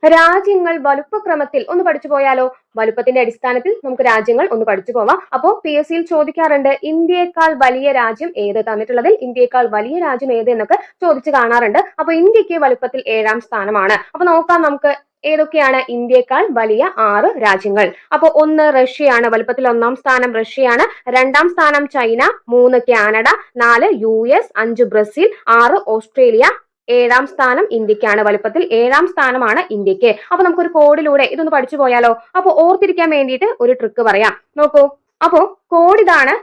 രാജ്യങ്ങൾ വലുപ്പക്രമത്തിൽ ഒന്ന് പഠിച്ചു പോയാലോ? വലുപ്പത്തിന്റെ അടിസ്ഥാനത്തിൽ നമുക്ക് രാജ്യങ്ങൾ ഒന്ന് പഠിച്ചു പോവാം. അപ്പോ PSCയിൽ ചോദിക്കാറുണ്ട് ഇന്ത്യയേക്കാൾ വലിയ രാജ്യം ഏത്, തന്നിട്ടുള്ളതിൽ ഇന്ത്യയേക്കാൾ വലിയ രാജ്യം ഏത് എന്നൊക്കെ ചോദിച്ചു കാണാറുണ്ട്. അപ്പൊ ഇന്ത്യക്ക് വലുപ്പത്തിൽ 7ാം സ്ഥാനമാണ്. അപ്പൊ നോക്കാം നമുക്ക് ഏതൊക്കെയാണ് ഇന്ത്യയേക്കാൾ വലിയ 6 രാജ്യങ്ങൾ. അപ്പൊ 1 റഷ്യയാണ്, വലുപ്പത്തിൽ 1ാം സ്ഥാനം റഷ്യയാണ്. 2ാം സ്ഥാനം China, 3 Canada, 4 US, 5 Brazil, 6 Australia, 7ാം സ്ഥാനം ഇന്ത്യക്കാണ്. വലുപ്പത്തിൽ 7ാം സ്ഥാനമാണ് ഇന്ത്യക്ക്. അപ്പൊ നമുക്കൊരു കോഡിലൂടെ ഇതൊന്ന് പഠിച്ചു പോയാലോ? അപ്പൊ ഓർത്തിരിക്കാൻ വേണ്ടിയിട്ട് ഒരു ട്രിക്ക് പറയാം, നോക്കൂ. അപ്പോ കോഡ് ഇതാണ്.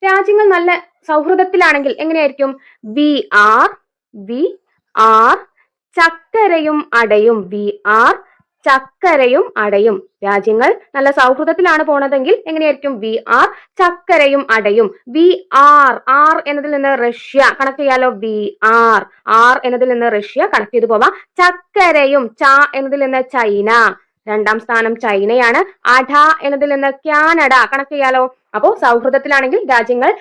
രാജ്യങ്ങൾ നല്ല സൗഹൃദത്തിലാണെങ്കിൽ എങ്ങനെയായിരിക്കും? വി ആർ ചക്കരയും അടയും. ചക്കരയും അടയും. രാജ്യങ്ങൾ നല്ല സൗഹൃദത്തിലാണ് പോണതെങ്കിൽ എങ്ങനെയായിരിക്കും? ചക്കരയും അടയും. ആർ എന്നതിൽ നിന്ന് റഷ്യ കണക്ട് ചെയ്യാലോ. ആർ എന്നതിൽ നിന്ന് റഷ്യ കണക്ട് ചെയ്ത് പോവാം. ചക്കരയും എന്നതിൽ നിന്ന് ചൈന, 2ാം സ്ഥാനം ചൈനയാണ്. അട എന്നതിൽ നിന്ന് കാനഡ കണക്ട് ചെയ്യാലോ. അപ്പോ സൗഹൃദത്തിലാണെങ്കിൽ രാജ്യങ്ങൾ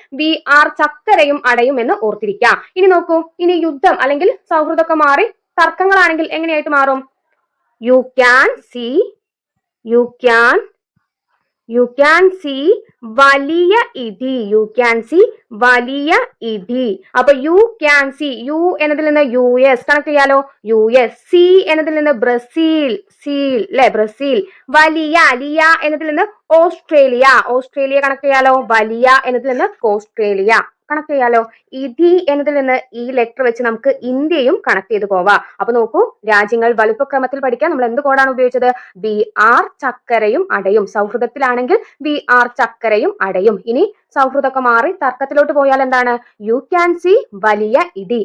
ചക്കരയും അടയും എന്ന് ഓർത്തിരിക്കാം. ഇനി നോക്കൂ, ഇനി യുദ്ധം അല്ലെങ്കിൽ സൗഹൃദമൊക്കെ മാറി തർക്കങ്ങളാണെങ്കിൽ എങ്ങനെയായിട്ട് മാറും? You can see വലിയ ഇടി. വലിയ ഇടി. അപ്പൊ യു എന്നതിൽ നിന്ന് US കണക്ട് ചെയ്യാലോ. സി എന്നതിൽ നിന്ന് ബ്രസീൽ, ബ്രസീൽ. ലിയ എന്നതിൽ നിന്ന് ഓസ്ട്രേലിയ കണക്ട് ചെയ്യാലോ. വലിയ എന്നതിൽ നിന്ന് ഓസ്ട്രേലിയ കണക്ട് ചെയ്യാലോ. ഇടി എന്നതിൽ നിന്ന് ഈ ലെറ്റർ വെച്ച് നമുക്ക് ഇന്ത്യയും കണക്ട് ചെയ്ത് പോവാം. അപ്പൊ നോക്കൂ, രാജ്യങ്ങൾ വലുപ്പക്രമത്തിൽ പഠിക്കാൻ നമ്മൾ എന്ത് കോഡാണ് ഉപയോഗിച്ചത്? ചക്കരയും അടയും. സൗഹൃദത്തിലാണെങ്കിൽ ചക്കരയും അടയും. ഇനി സൗഹൃദമൊക്കെ മാറി തർക്കത്തിലോട്ട് പോയാൽ എന്താണ്? You can see വലിയ ഇടി.